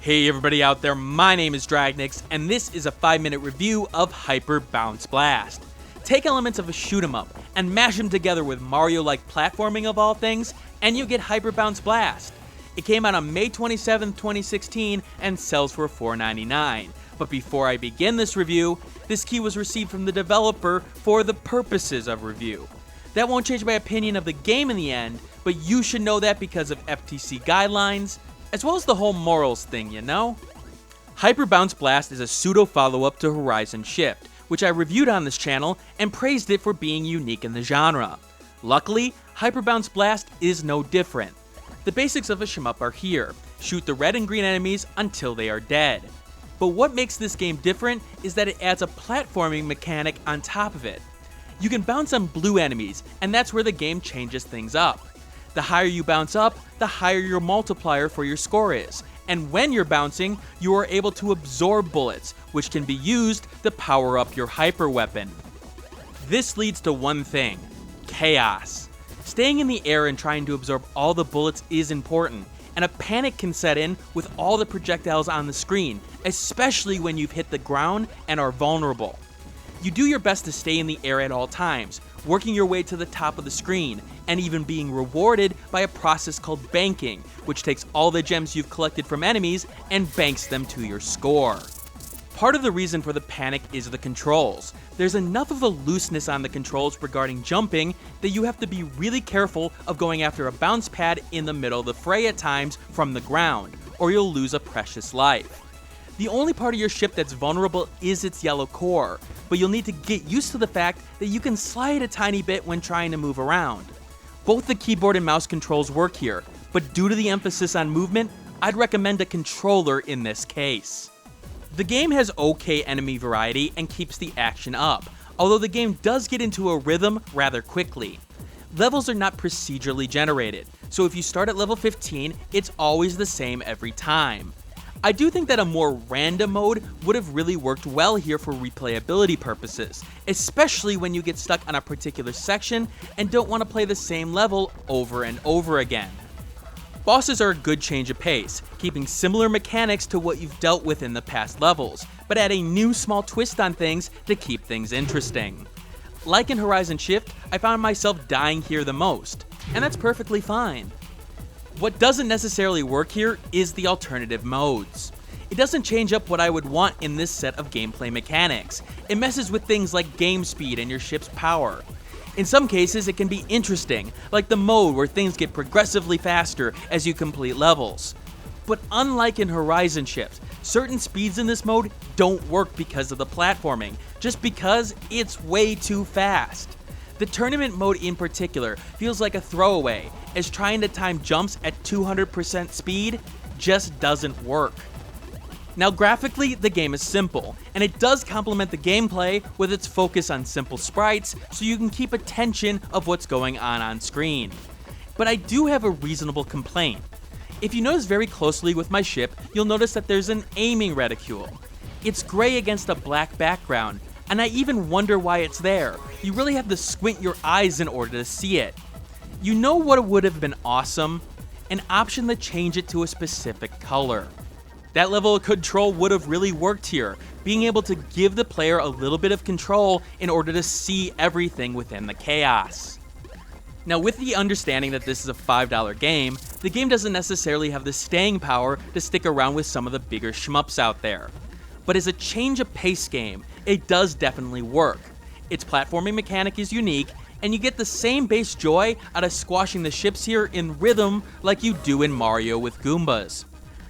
Hey everybody out there, my name is Dragnix, and this is a 5-minute review of Hyper Bounce Blast. Take elements of a shoot 'em up and mash them together with Mario-like platforming of all things, and you get Hyper Bounce Blast. It came out on May 27, 2016 and sells for $4.99. But before I begin this review, this key was received from the developer for the purposes of review. That won't change my opinion of the game in the end, but you should know that because of FTC guidelines, as well as the whole morals thing, you know? Hyper Bounce Blast is a pseudo follow-up to Horizon Shift, which I reviewed on this channel and praised it for being unique in the genre. Luckily, Hyper Bounce Blast is no different. The basics of a shmup are here. Shoot the red and green enemies until they are dead. But what makes this game different is that it adds a platforming mechanic on top of it. You can bounce on blue enemies, and that's where the game changes things up. The higher you bounce up, the higher your multiplier for your score is, and when you're bouncing, you are able to absorb bullets, which can be used to power up your hyper weapon. This leads to one thing: chaos. Staying in the air and trying to absorb all the bullets is important, and a panic can set in with all the projectiles on the screen, especially when you've hit the ground and are vulnerable. You do your best to stay in the air at all times, working your way to the top of the screen, and even being rewarded by a process called banking, which takes all the gems you've collected from enemies and banks them to your score. Part of the reason for the panic is the controls. There's enough of a looseness on the controls regarding jumping that you have to be really careful of going after a bounce pad in the middle of the fray at times from the ground, or you'll lose a precious life. The only part of your ship that's vulnerable is its yellow core, but you'll need to get used to the fact that you can slide a tiny bit when trying to move around. Both the keyboard and mouse controls work here, but due to the emphasis on movement, I'd recommend a controller in this case. The game has okay enemy variety and keeps the action up, although the game does get into a rhythm rather quickly. Levels are not procedurally generated, so if you start at level 15, it's always the same every time. I do think that a more random mode would have really worked well here for replayability purposes, especially when you get stuck on a particular section and don't want to play the same level over and over again. Bosses are a good change of pace, keeping similar mechanics to what you've dealt with in the past levels, but add a new small twist on things to keep things interesting. Like in Horizon Shift, I found myself dying here the most, and that's perfectly fine. What doesn't necessarily work here is the alternative modes. It doesn't change up what I would want in this set of gameplay mechanics. It messes with things like game speed and your ship's power. In some cases, it can be interesting, like the mode where things get progressively faster as you complete levels. But unlike in Horizon Shift, certain speeds in this mode don't work because of the platforming, just because it's way too fast. The tournament mode in particular feels like a throwaway, as trying to time jumps at 200% speed just doesn't work. Now graphically, the game is simple, and it does complement the gameplay with its focus on simple sprites so you can keep attention of what's going on screen. But I do have a reasonable complaint. If you notice very closely with my ship, you'll notice that there's an aiming reticule. It's gray against a black background, and I even wonder why it's there. You really have to squint your eyes in order to see it. You know what would have been awesome? An option to change it to a specific color. That level of control would have really worked here, being able to give the player a little bit of control in order to see everything within the chaos. Now with the understanding that this is a $5 game, the game doesn't necessarily have the staying power to stick around with some of the bigger shmups out there. But as a change of pace game, it does definitely work. Its platforming mechanic is unique, and you get the same base joy out of squashing the ships here in rhythm like you do in Mario with Goombas.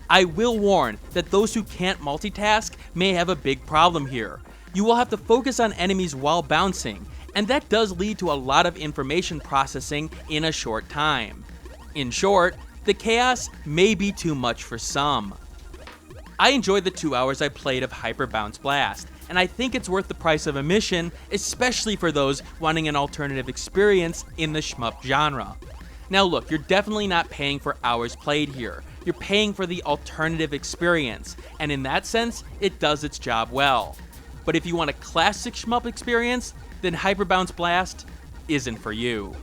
I will warn that those who can't multitask may have a big problem here. You will have to focus on enemies while bouncing, and that does lead to a lot of information processing in a short time. In short, the chaos may be too much for some. I enjoyed the 2 hours I played of Hyper Bounce Blast, and I think it's worth the price of admission, especially for those wanting an alternative experience in the shmup genre. Now look, you're definitely not paying for hours played here. You're paying for the alternative experience, and in that sense, it does its job well. But if you want a classic shmup experience, then Hyper Bounce Blast isn't for you.